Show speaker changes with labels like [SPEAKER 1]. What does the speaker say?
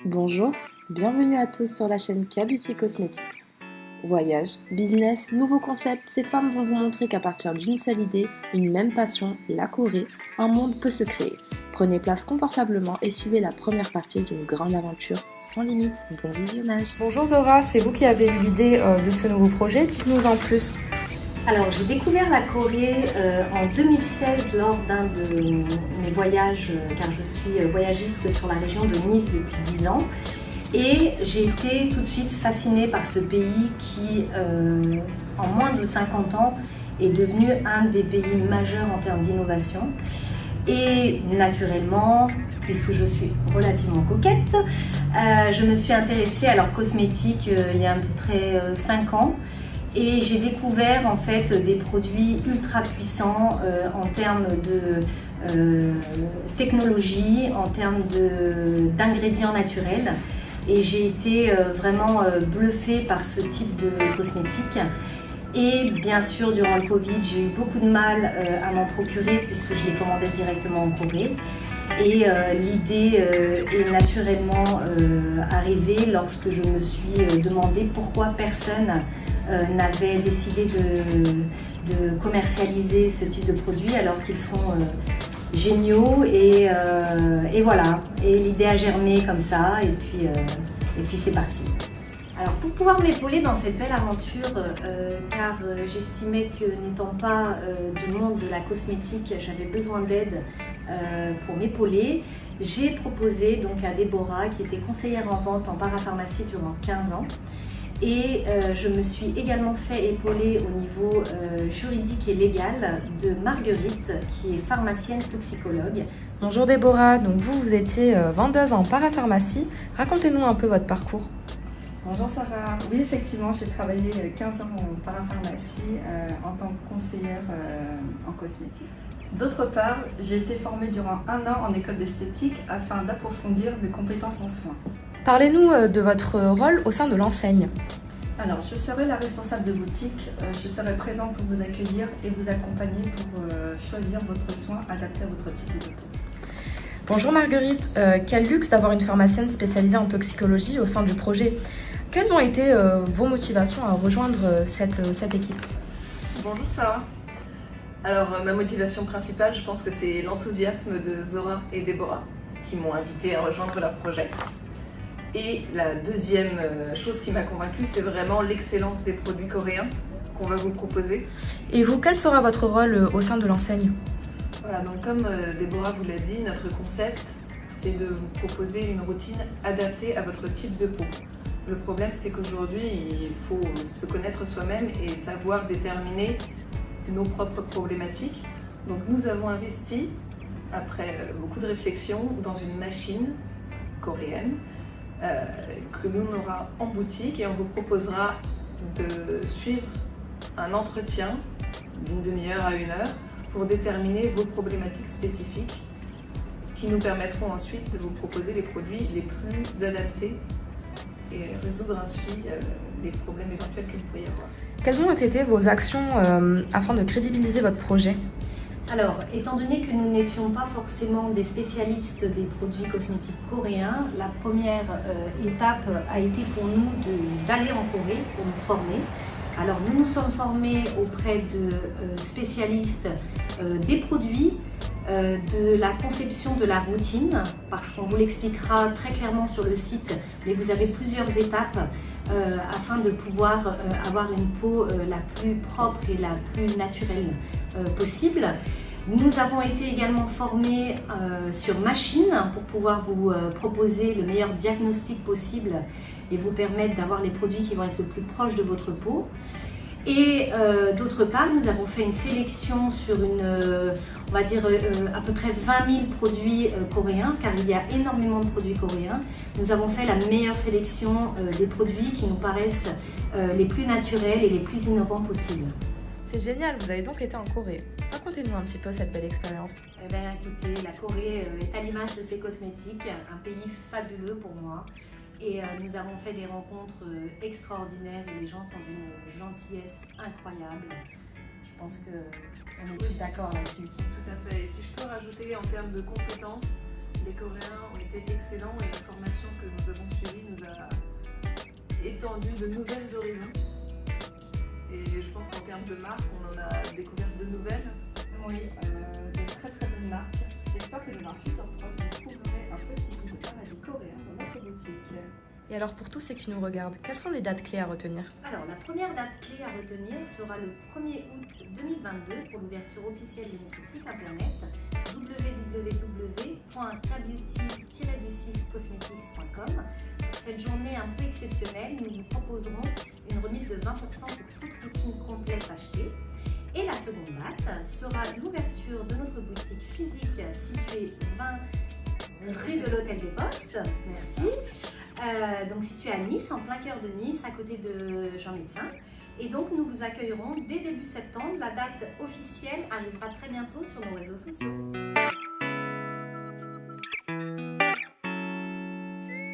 [SPEAKER 1] Bonjour, bienvenue à tous sur la chaîne K-Beauty Cosmetics. Voyage, business, nouveaux concepts, ces femmes vont vous montrer qu'à partir d'une seule idée, une même passion, la Corée, un monde peut se créer. Prenez place confortablement et suivez la première partie d'une grande aventure sans limite. Bon visionnage.
[SPEAKER 2] Bonjour Zora, c'est vous qui avez eu l'idée de ce nouveau projet, dites-nous en plus.
[SPEAKER 3] Alors, j'ai découvert la Corée en 2016 lors d'un de mes voyages, car je suis voyagiste sur la région de Nice depuis 10 ans. Et j'ai été tout de suite fascinée par ce pays qui, en moins de 50 ans, est devenu un des pays majeurs en termes d'innovation. Et naturellement, puisque je suis relativement coquette, je me suis intéressée à leurs cosmétiques il y a à peu près 5 ans. Et j'ai découvert en fait des produits ultra puissants en termes de technologie, en termes d'ingrédients naturels. Et j'ai été vraiment bluffée par ce type de cosmétiques. Et bien sûr, durant le Covid, j'ai eu beaucoup de mal à m'en procurer puisque je les commandais directement en Corée. Et l'idée est naturellement arrivée lorsque je me suis demandé pourquoi personne n'avait décidé de commercialiser ce type de produit alors qu'ils sont géniaux et voilà. Et l'idée a germé comme ça et puis c'est parti. Alors pour pouvoir m'épauler dans cette belle aventure, car j'estimais que n'étant pas du monde de la cosmétique, j'avais besoin d'aide pour m'épauler, j'ai proposé donc à Déborah, qui était conseillère en vente en parapharmacie durant 15 ans, et je me suis également fait épauler au niveau juridique et légal de Marguerite, qui est pharmacienne toxicologue.
[SPEAKER 2] Bonjour Déborah, donc vous étiez vendeuse en parapharmacie, racontez-nous un peu votre parcours.
[SPEAKER 4] Bonjour Sarah, oui effectivement j'ai travaillé 15 ans en parapharmacie en tant que conseillère en cosmétique. D'autre part, j'ai été formée durant 1 an en école d'esthétique afin d'approfondir mes compétences en soins.
[SPEAKER 2] Parlez-nous de votre rôle au sein de l'enseigne.
[SPEAKER 4] Alors je serai la responsable de boutique, je serai présente pour vous accueillir et vous accompagner pour choisir votre soin adapté à votre type de peau.
[SPEAKER 2] Bonjour Marguerite, quel luxe d'avoir une pharmacienne spécialisée en toxicologie au sein du projet. Quelles ont été vos motivations à rejoindre cette équipe?
[SPEAKER 5] Bonjour Sarah. Alors ma motivation principale, je pense que c'est l'enthousiasme de Zora et Déborah qui m'ont invitée à rejoindre leur projet. Et la deuxième chose qui m'a convaincue, c'est vraiment l'excellence des produits coréens qu'on va vous proposer.
[SPEAKER 2] Et vous, quel sera votre rôle au sein de l'enseigne?
[SPEAKER 5] Voilà, donc comme Déborah vous l'a dit, notre concept, c'est de vous proposer une routine adaptée à votre type de peau. Le problème, c'est qu'aujourd'hui, il faut se connaître soi-même et savoir déterminer nos propres problématiques. Donc nous avons investi, après beaucoup de réflexion, dans une machine coréenne que l'on aura en boutique et on vous proposera de suivre un entretien d'une demi-heure à 1 heure pour déterminer vos problématiques spécifiques qui nous permettront ensuite de vous proposer les produits les plus adaptés et résoudre ainsi les problèmes éventuels que vous pourriez avoir.
[SPEAKER 2] Quelles ont été vos actions afin de crédibiliser votre projet?
[SPEAKER 3] Alors, étant donné que nous n'étions pas forcément des spécialistes des produits cosmétiques coréens, la première étape a été pour nous d'aller en Corée pour nous former. Alors, nous nous sommes formés auprès de spécialistes des produits, de la conception de la routine, parce qu'on vous l'expliquera très clairement sur le site, mais vous avez plusieurs étapes afin de pouvoir avoir une peau la plus propre et la plus naturelle possible. Nous avons été également formés sur machine pour pouvoir vous proposer le meilleur diagnostic possible et vous permettre d'avoir les produits qui vont être le plus proches de votre peau. Et d'autre part, nous avons fait une sélection sur on va dire à peu près 20 000 produits coréens, car il y a énormément de produits coréens. Nous avons fait la meilleure sélection des produits qui nous paraissent les plus naturels et les plus innovants possibles.
[SPEAKER 2] C'est génial, vous avez donc été en Corée. Racontez-nous un petit peu cette belle expérience.
[SPEAKER 3] Eh bien, écoutez, la Corée est à l'image de ses cosmétiques, un pays fabuleux pour moi. Et nous avons fait des rencontres extraordinaires et les gens sont d'une gentillesse incroyable. Je pense qu'on est tous d'accord là-dessus.
[SPEAKER 5] Tout à fait. Et si je peux rajouter en termes de compétences, les Coréens ont été excellents et la formation que nous avons étendu de nouvelles horizons. Et je pense qu'en termes de marque, on en a découvert de nouvelles.
[SPEAKER 4] Oui, des très très bonnes marques. J'espère que dans un futur proche, vous trouverez un petit bout de paradis coréen dans notre boutique.
[SPEAKER 2] Et alors pour tous ceux qui nous regardent, quelles sont les dates clés à retenir?
[SPEAKER 3] Alors, la première date clé à retenir sera le 1er août 2022 pour l'ouverture officielle de notre site internet www.kabeauty-cosmetics.com. Pour cette journée un peu exceptionnelle, nous vous proposerons une remise de 20% pour toute routine complète achetée. Et la seconde date sera l'ouverture de notre boutique physique située 20 rue de l'Hôtel des Postes. Merci. Donc située à Nice, en plein cœur de Nice, à côté de Jean Médecin. Et donc nous vous accueillerons dès début septembre. La date officielle arrivera très bientôt sur nos réseaux sociaux.